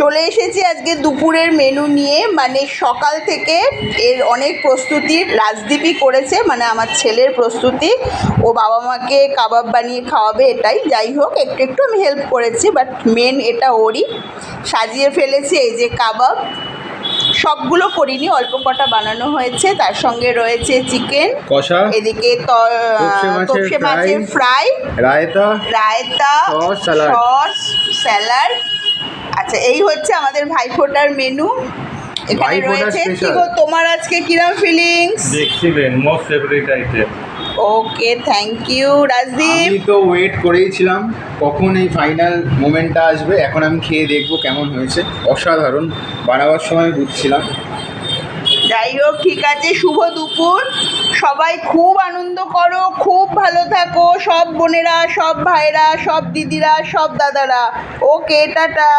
চলে এসেছি আজকে দুপুরের মেনু নিয়ে। মানে সকাল থেকে এর অনেক প্রস্তুতির রাজদীপই করেছে, মানে আমার ছেলের প্রস্তুতি। ও বাবা মাকে কাবাব বানিয়ে খাওয়াবে, এটাই। যাই হোক, একটু একটু আমি হেল্প করেছি, বাট মেন এটা ওরই। সাজিয়ে ফেলেছে এই যে কাবাব, সবগুলো করিনি, অল্প কটা বানানো হয়েছে। তার সঙ্গে রয়েছে চিকেন কষা, এদিকে তোপসে মাছের ফ্রাই, রায়তা, সস, স্যালাড। আচ্ছা, এই হচ্ছে আমাদের ভাইফোঁটার মেনু। এখানে রয়েছে। কি গো, তোমার আজকে কিরম ফিলিংস? দেখছিলেন most favourite item. Okay, thank you Rajdeep. আমি তো ওয়েট করেইছিলাম কখন এই ফাইনাল মোমেন্টটা আসবে। এখন আমি খেয়ে দেখবো কেমন হয়েছে। অসাধারণ, বানাবার সময় বুঝছিলাম। যাই হোক, ঠিক আছে, শুভ দুপুর। সবাই খুব আনন্দ করো, খুব ভালো থাকো, সব বোনেরা, সব ভাইরা, সব দিদিরা, সব দাদারা। ওকে, টাটা।